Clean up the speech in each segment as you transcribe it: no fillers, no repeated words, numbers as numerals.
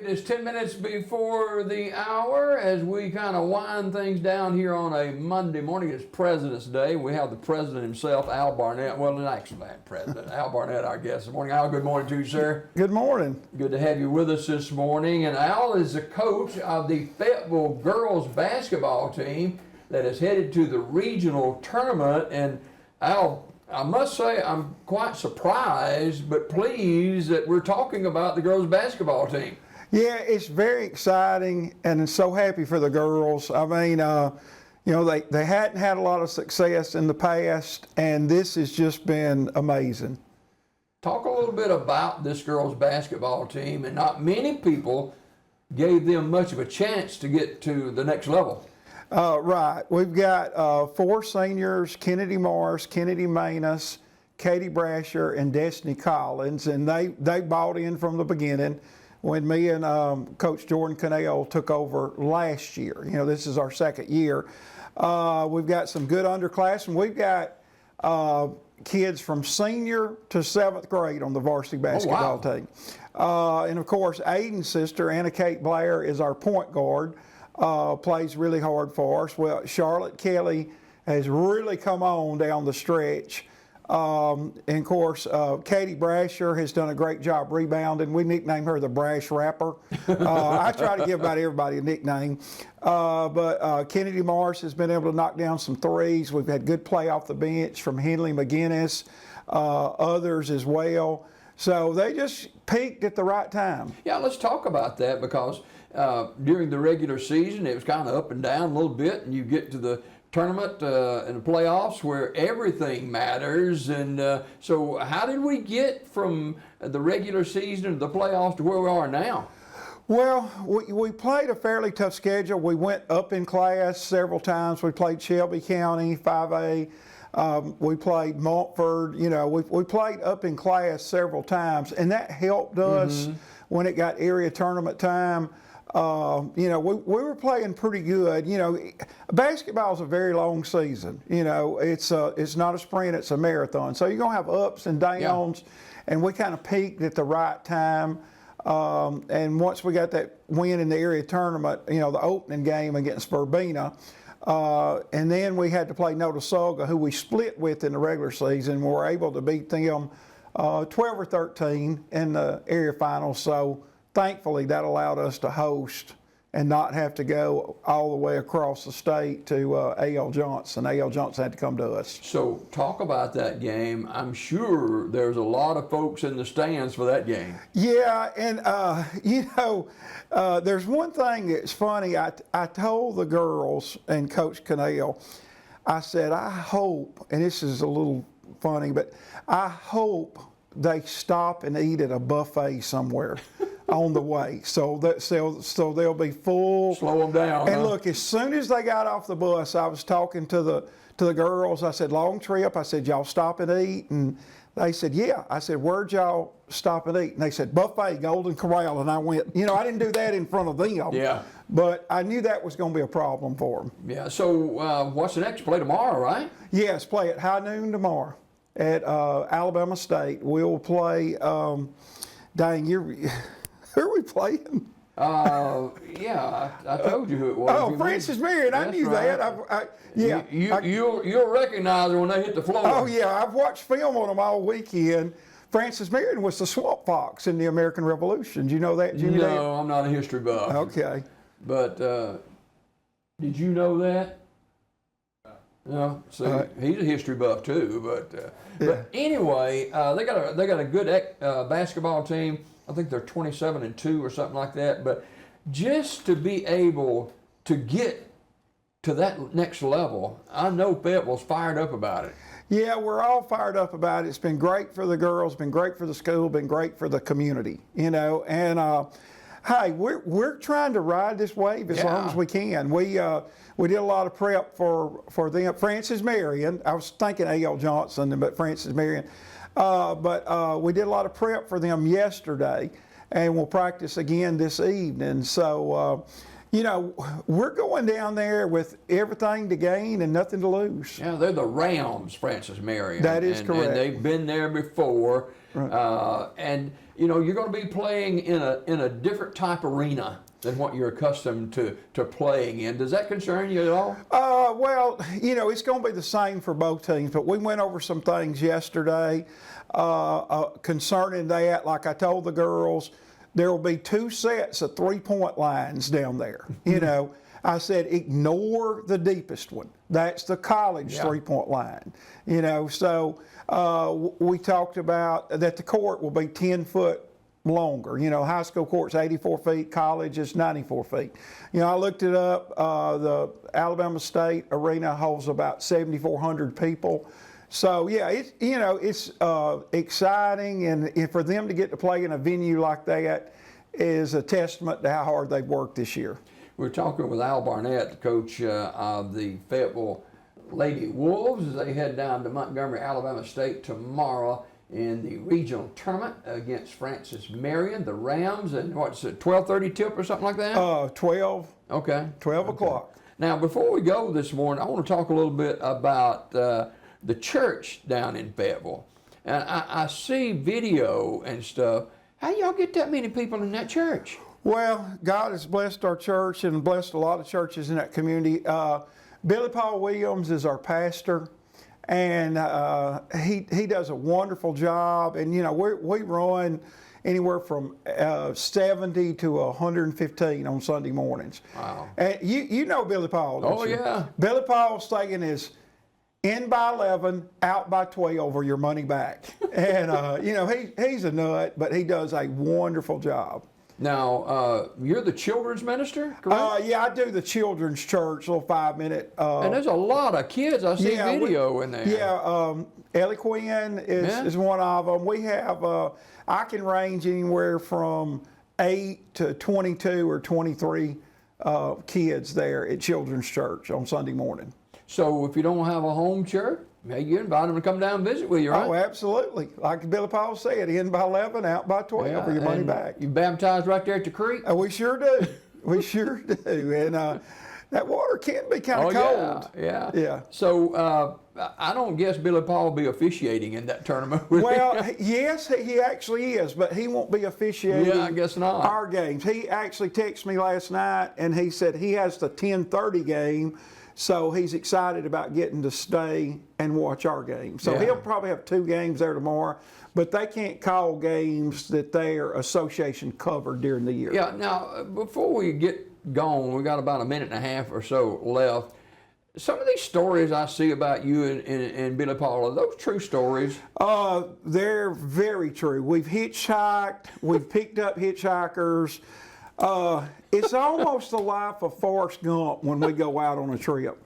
It is 10 minutes before the hour as we kind of wind things down here on a Monday morning. It's President's Day. We have the president himself, Al Barnett. Well, an excellent president. Al Barnett, our guest this morning. Al, good morning to you, sir. Good morning. Good to have you with us this morning. And Al is the coach of the Fayetteville girls basketball team that is headed to the regional tournament. And Al, I must say I'm quite surprised but pleased that we're talking about the girls basketball team. Yeah, it's very exciting and so happy for the girls. I mean, they hadn't had a lot of success in the past, and this has just been amazing. Talk a little bit about this girls basketball team, and not many people gave them much of a chance to get to the next level. Right. We've got 4 seniors, Kennedy Morris, Kennedy Manus, Katie Brasher, and Destiny Collins, and they bought in from the beginning. When me and Coach Jordan Cannell took over last year. This is our second year. We've got some good underclassmen. We've got kids from senior to 7th grade on the varsity basketball team. And of course, Aiden's sister, Anna Kate Blair, is our point guard, plays really hard for us. Well, Charlotte Kelly has really come on down the stretch. And of course, Katie Brasher has done a great job rebounding. We nicknamed her the Brash Rapper. I try to give about everybody a nickname. But Kennedy Morris has been able to knock down some threes. We've had good play off the bench from Henley McGinnis, others as well. So they just peaked at the right time. Yeah, let's talk about that because during the regular season, it was kind of up and down a little bit, and you get to the tournament and the playoffs where everything matters. And so how did we get from the regular season to the playoffs to where we are now? Well, we played a fairly tough schedule. We went up in class several times. We played Shelby County, 5A. We played Montford. We played up in class several times, and that helped us when it got area tournament time. We were playing pretty good. Basketball is a very long season. It's not a sprint, it's a marathon. So you're going to have ups and downs, and we kind of peaked at the right time. And once we got that win in the area tournament, the opening game against Verbena, and then we had to play Notasulga, who we split with in the regular season. We were able to beat them 12 or 13 in the area finals. So thankfully, that allowed us to host and not have to go all the way across the state to A.L. Johnson. A.L. Johnson had to come to us. So talk about that game. I'm sure there's a lot of folks in the stands for that game. Yeah, and there's one thing that's funny. I told the girls and Coach Cannell, I said, I hope, and this is a little funny, but I hope they stop and eat at a buffet somewhere on the way, so they'll be full. Slow them down. And look, as soon as they got off the bus, I was talking to the girls. I said, long trip. I said, y'all stop and eat? And they said, yeah. I said, where'd y'all stop and eat? And they said, buffet, Golden Corral. And I went, I didn't do that in front of them. Yeah. But I knew that was going to be a problem for them. Yeah. So what's the next play tomorrow, right? Yes, play at high noon tomorrow at Alabama State. We'll play. Who are we playing? Yeah, I told you who it was. Oh, Francis Marion. I knew right. that. You'll recognize her when they hit the floor. Oh, yeah. I've watched film on them all weekend. Francis Marion was the Swamp Fox in the American Revolution. Do you know that, Jimmy? No, I'm not a history buff. Okay. But did you know that? No, so he's a history buff too. But anyway, they got a good basketball team. I think they're 27-2 or something like that. But just to be able to get to that next level, I know Fayetteville's fired up about it. Yeah, we're all fired up about it. It's been great for the girls, been great for the school, been great for the community. And hey, we're trying to ride this wave as long as we can. We did a lot of prep for them. Francis Marion, I was thinking A.L. Johnson, but Francis Marion. But we did a lot of prep for them yesterday, and we'll practice again this evening. So, we're going down there with everything to gain and nothing to lose. Yeah, they're the Rams, Francis Marion. That is correct. And they've been there before. And you know, you're going to be playing in a different type arena than what you're accustomed to playing in. Does that concern you at all? Well, you know, it's going to be the same for both teams, but we went over some things yesterday concerning that. Like I told the girls, there will be 2 sets of 3-point lines down there. You know, I said, ignore the deepest one. That's the college 3-point line. You know, so we talked about that the court will be 10 foot longer. You know, high school court's 84 feet, college is 94 feet. You know, I looked it up. The Alabama State Arena holds about 7,400 people. So yeah, it's, you know, it's exciting, and for them to get to play in a venue like that is a testament to how hard they've worked this year. We're talking with Al Barnett, the coach of the Fayetteville Lady Wolves, as they head down to Montgomery, Alabama State tomorrow in the regional tournament against Francis Marion, the Rams, and what's it, 12:30 tip or something like that? 12. Okay. 12 o'clock. Now, before we go this morning, I want to talk a little bit about the church down in Fayetteville. And I see video and stuff. How do y'all get that many people in that church? Well, God has blessed our church and blessed a lot of churches in that community. Billy Paul Williams is our pastor, and he does a wonderful job. And you know, we run anywhere from 70 to 115 on Sunday mornings. Wow! And you know Billy Paul, don't you? Yeah. Billy Paul's saying is, in by 11, out by 12, or your money back. And you know, he's a nut, but he does a wonderful job. Now, you're the children's minister, correct? Yeah, I do the children's church, little 5-minute. And there's a lot of kids. I see video in there. Yeah, Ellie Quinn is one of them. We have, I can range anywhere from 8 to 22 or 23 kids there at children's church on Sunday morning. So if you don't have a home church, maybe you invite them to come down and visit with you, right? Oh, absolutely. Like Billy Paul said, in by 11, out by 12, or your money back. You baptized right there at the creek? We sure do. We sure do. And that water can be kind of cold. Yeah. So I don't guess Billy Paul will be officiating in that tournament. Well, yes, he actually is, but he won't be officiating I guess not. our games. He actually texted me last night, and he said he has the 10:30 game. So he's excited about getting to stay and watch our game. So he'll probably have 2 games there tomorrow, but they can't call games that their association covered during the year. Yeah, now, before we get going, we got about a minute and a half or so left. Some of these stories I see about you and Billy Paul, are those true stories? They're very true. We've hitchhiked, we've picked up hitchhikers. It's almost the life of Forrest Gump when we go out on a trip.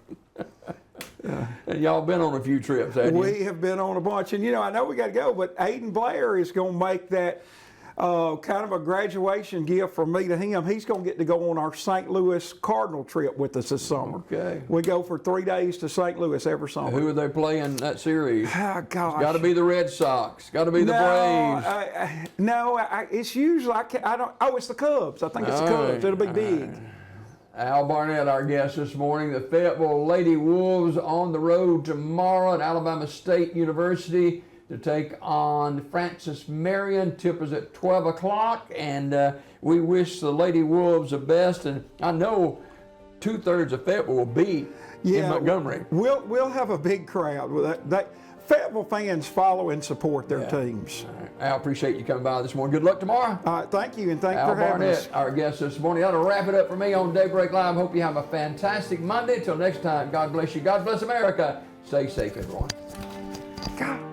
And y'all been on a few trips, haven't you? We have been on a bunch. And, you know, I know we got to go, but Aiden Blair is going to make that kind of a graduation gift from me to him. He's going to get to go on our St. Louis Cardinal trip with us this summer. Okay. We go for 3 days to St. Louis every summer. Who are they playing that series? Oh, gosh. Got to be the Red Sox. Got to be the Braves. It's usually, it's the Cubs. I think it's the Cubs. It'll be big. Al Barnett, our guest this morning. The Fayetteville Lady Wolves on the road tomorrow at Alabama State University to take on Francis Marion. Tip is at 12 o'clock, and we wish the Lady Wolves the best. And I know 2/3 of Fayetteville will be in Montgomery. We'll have a big crowd. Fayetteville fans follow and support their teams. Right. I appreciate you coming by this morning. Good luck tomorrow. All right, thank you, and thank you for having us. us. Our guest this morning. That'll wrap it up for me on Daybreak Live. Hope you have a fantastic Monday. Until next time, God bless you. God bless America. Stay safe, everyone. God.